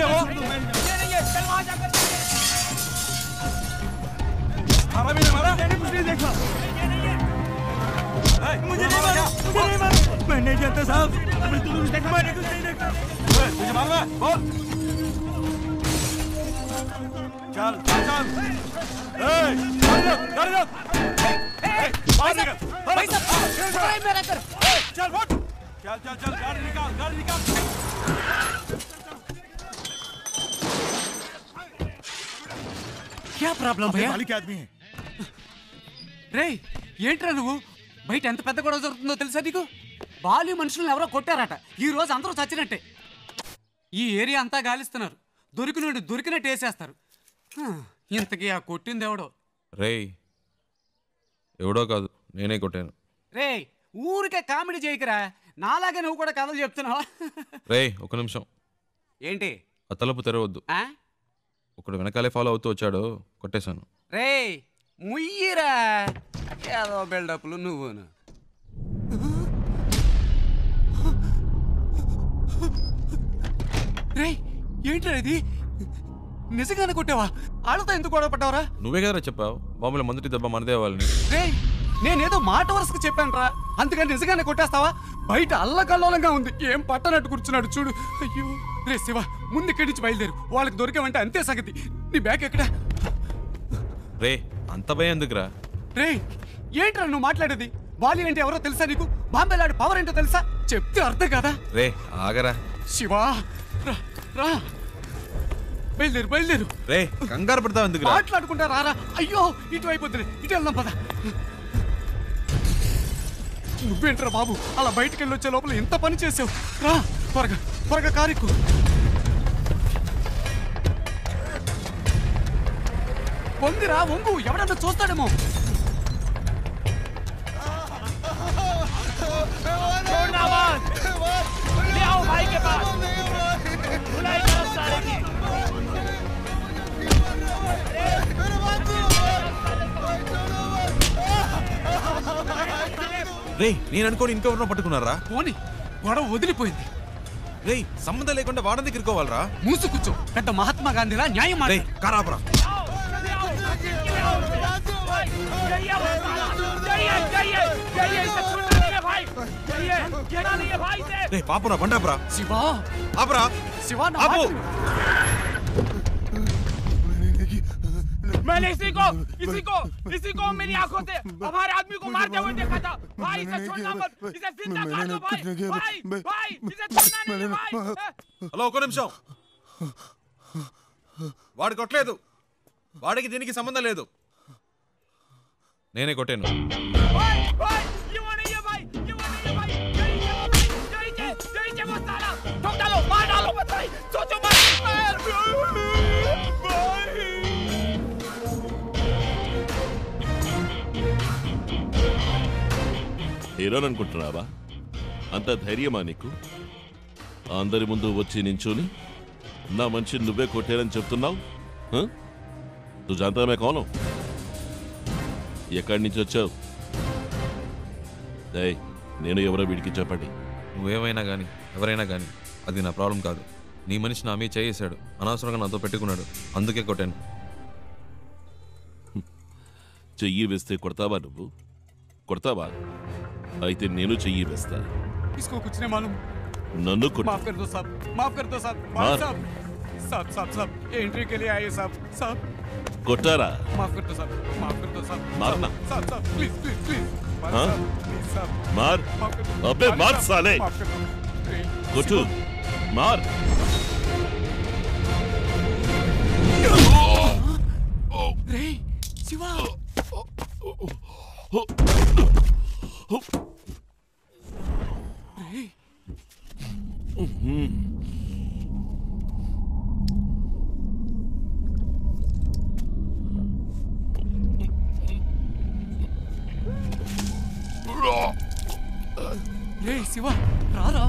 है वो? चल वहां जाकर हमारा भी हमारा मैंने कुछ नहीं देखा। मुझे नहीं मारा, मुझे नहीं मारा। मैं नहीं जानता साहब, मैंने कुछ नहीं देखा। मुझे मारना बोल। चल चल गाड़ी रोक। भाई साहब मेरा कर। चल उठ। चल चल चल गाड़ी निकाल, गाड़ी निकाल। क्या प्रॉब्लम भैया? मालिक के आदमी है రే ఏంట్రా నువ్వు బయట ఎంత పెద్ద గొడవ జరుగుతుందో తెలుసా నీకు? బాలి మనుషులను ఎవరో కొట్టారట. ఈ రోజు అందరూ చచ్చినట్టే. ఈ ఏరియా అంతా గాలిస్తున్నారు. దొరికినట్టు వేసేస్తారు. ఇంతకీ ఆ కొట్టింది ఎవడో? రేయ్ ఎవడో కాదు, నేనే కొట్టాను. రే ఊరికే కామెడీ చేయకరా, నాలాగే నువ్వు కూడా కథలు చెప్తున్నావా? రేయ్ ఒక నిమిషం. ఏంటి? ఆ తలుపు తెరవద్దు. ఒకడు వెనకాలే ఫాలో అవుతూ వచ్చాడు, కొట్టేశాను. రే ముయ్యిరా, ఏదో బిల్డప్లు నువ్వును. రే ఏంట్రా ఇది? నిజంగానే కొట్టావా? ఆళ్ళతో ఎందుకు గొడవ పడ్డావరా? నువ్వే కదరా చెప్పావు బాంబులో మొదటి దెబ్బ మనదే వాళ్ళని. రే నేనేదో మాట వరుసకు చెప్పాను రా, అందుకని నిజంగానే కొట్టేస్తావా? బయట అల్లకల్లోలంగా ఉంది, ఏం పట్టనట్టు కూర్చున్నాడు చూడు. అయ్యో రే శివ, ముందు ఇక్కడి నుంచి బయలుదేరు. వాళ్ళకి దొరికామంటే అంతే సంగతి. నీ బ్యాగ్ ఎక్కడా? రే అంత భయం ఎందుకురా? రే ఏంట్రా నువ్వు మాట్లాడేది? బాలి అంటే ఎవరో తెలుసా నీకు? బాంబేలాడు పవర్ ఏంటో తెలుసా? చెప్తే అర్థం కదా. రే ఆగరా శివా, రా రా బయలుదేరు బయలుదేరు. రే కంగారు పడతావు ఎందుకు? మాట్లాడుకుంటా రారా. అయ్యో ఇటు అయిపోతుంది, ఇటు వెళ్దాం పద. నువ్వేంట్రా బాబు అలా బయటికి వెళ్ళి వచ్చే లోపల ఎంత పని చేసావు? రా త్వరగా త్వరగా కారెక్కు. వంగిరా వంగు, ఎవడన్నా చూస్తాడేమో. రే నేను అనుకోని ఇంకెవరినో పట్టుకున్నారా? పోనీ గొడవ వదిలిపోయింది. రే సంబంధం లేకుండా వాడని తిరుకోవాలరా? మూసు కూర్చో, పెద్ద మహాత్మా గాంధీలా న్యాయం మాట. కారాపరా రే పాపురా బండాపురా. శివా ఆపరా శివా ఆపు. मैंने इसी को मेरी आंखों से हमारे आदमी को मारते हुए देखा था। भाई इसे छोड़ना मत, इसे जिंदा कर दो भाई, भाई इसे छोड़ना नहीं भाई। హలో ఒక నిమిషం. వాడు కొట్టలేదు, వాడికి దీనికి సంబంధం లేదు. నేనే కొట్టాను. హీరోని అనుకుంటున్నావా? అంత ధైర్యమా నీకు? అందరి ముందు వచ్చి నించోని నా మనిషిని నువ్వే కొట్టారని చెప్తున్నావు? నువ్వు జాంతా కోను? ఎక్కడి నుంచి వచ్చావు? నేను ఎవరో వీడికి చెప్పండి. నువ్వేమైనా కానీ ఎవరైనా కానీ అది నా ప్రాబ్లం కాదు. నీ మనిషి నా మీద చేసాడు, అనవసరంగా నాతో పెట్టుకున్నాడు, అందుకే కొట్టాను. చెయ్యి వేస్తే కొడతావా? నువ్వు కొడతావా? అయితే నేను చెయ్యి వేస్తా. इसको कुछ नहीं मालूम. नन्नू को माफ कर दो साहब, माफ कर दो साहब. भाई साहब साहब साहब साहब एंट्री के लिए आए साहब. साहब कोटारा माफ कर दो साहब, माफ कर दो साहब. मारना साहब साहब प्लीज प्लीज प्लीज. हाँ साहब मार. अबे मार साले. कोटू मार. रे शिवा రే శివ రారా.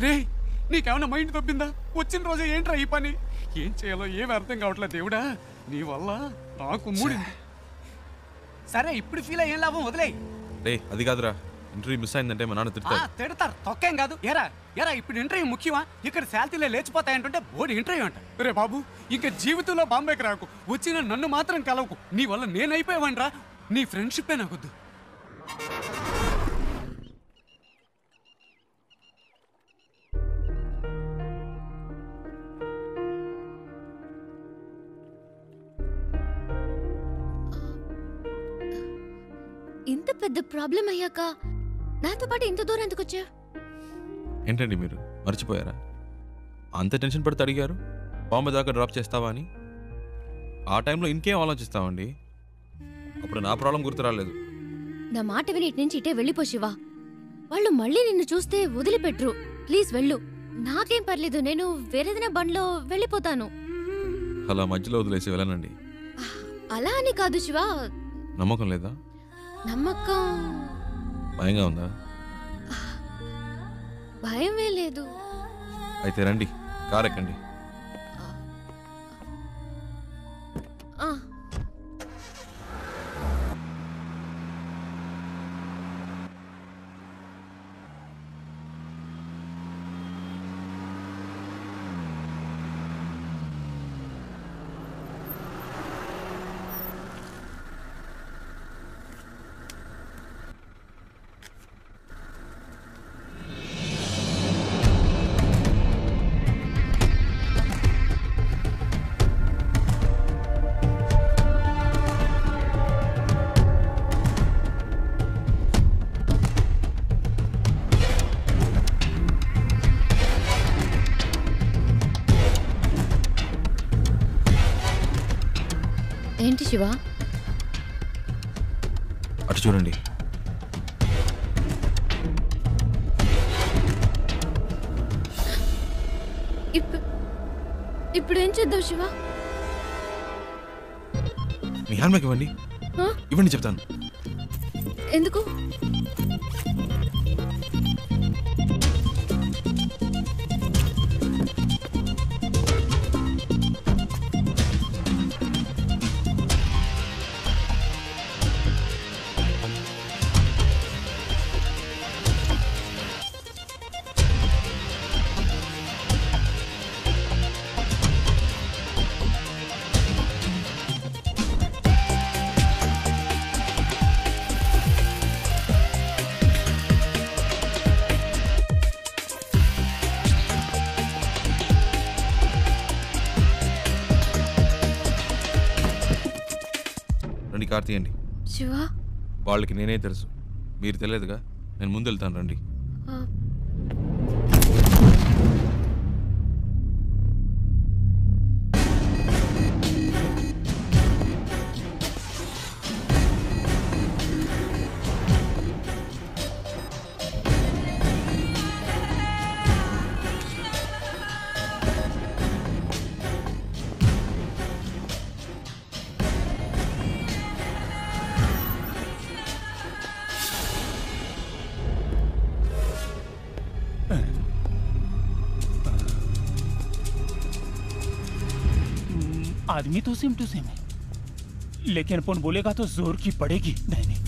రే నీకేమన్నా మైండ్ తప్పిందా? వచ్చిన రోజే ఏంట్రా ఈ పని? ఏం చేయాలో ఏమి అర్థం కావట్లేదు దేవుడా. నీ వల్ల నాకు మూడింది. సరే ఇప్పుడు ఫీల్ అయ్యేం లాభం, వదిలేయి. రే అది కాదురా, ఇంటర్వ్యూ మిస్ అయిందంటే మా నాన్న తిడతారు. తిడతారు, తొక్కేం కాదు. ఎరా ఇప్పుడు ఇంటర్వ్యూ ముఖ్యమా? ఇక్కడ శాలరీలే లేచిపోతాయంటుంటే బోర్డు ఇంటర్వ్యూ అంట. రే బాబు, ఇంకా జీవితంలో బాంబేకి రాకు, వచ్చిన నన్ను మాత్రం కలవకు. నీ వల్ల నేనైపోయావనరా. నీ ఫ్రెండ్షిప్పే నాకొద్దు. ఇంత పెద్ద ప్రాబ్లం అయ్యాక నాతో పాటు ఇంత దూరం ఎందుకు వచ్చా? ఏంటండి మీరు మర్చిపోయారా? అంత టెన్షన్ పడితే అడిగారు బాంబే దాకా డ్రాప్ చేస్తావా అని. ఆ టైంలో ఇంకేం ఆలోచిస్తామండి? అప్పుడు నా ప్రాబ్లం గుర్తు రాలేదు. నా మాట విని ఇటు నుంచి ఇటే వెళ్ళిపో శివ. వాళ్ళు మళ్ళీ నిన్ను చూస్తే వదిలిపెట్టరు. ప్లీజ్ వెళ్ళు. నాకేం పర్లేదు, నేను వేరేదైనా బండ్లో వెళ్ళిపోతాను. అలా మధ్యలో వదిలేసి వెళ్ళనండి. అలా అని కాదు శివ. నమ్మకం లేదా? నమ్మకం. భయంగా ఉందా? భయమే లేదు. అయితే రండి, కార్ ఎక్కండి. ఏంటి శివ? అటు చూడండి. ఇప్పుడు ఏం చేద్దాం శివ? మీ హ్యాండ్ బ్యాగ్ ఇవ్వండి. ఇవ్వండి చెప్తాను. ఎందుకు? కార్ తీయండి. శివ, వాళ్ళకి నేనే తెలుసు, మీరు తెలియదుగా. నేను ముందు వెళ్తాను, రండి. आदमी तो सेम टू सेम है, लेकिन अपन बोलेगा तो जोर की पड़ेगी। नहीं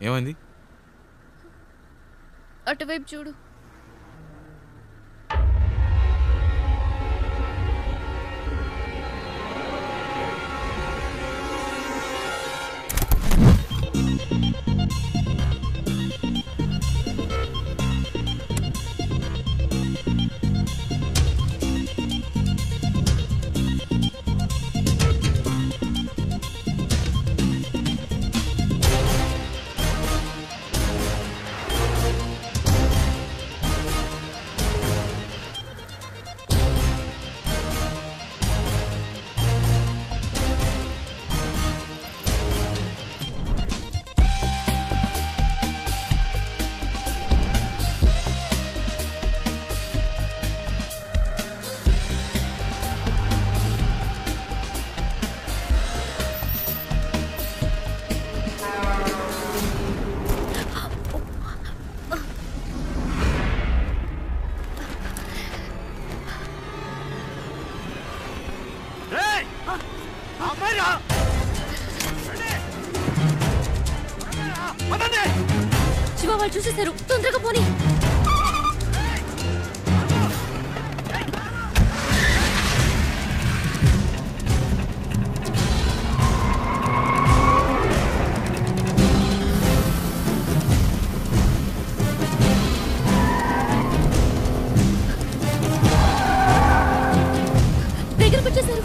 ఏమైంది? అటువైపు చూడు. వాళ్ళు చూసేశారు. తొందరగా పోనీ. దగ్గరకు వచ్చేసారు.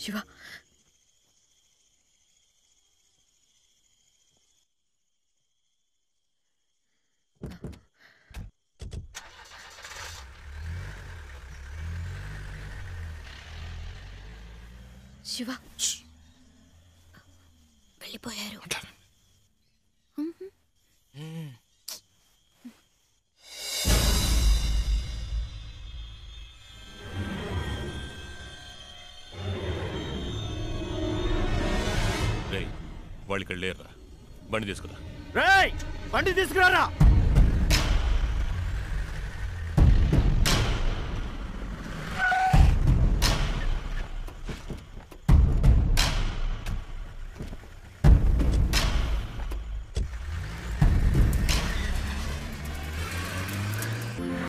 శివ, శివ వెళ్ళిపోయారు. వాళ్ళు ఇక్కడ లేరురా. బండి తీసుకురా. బండి తీసుకురారా.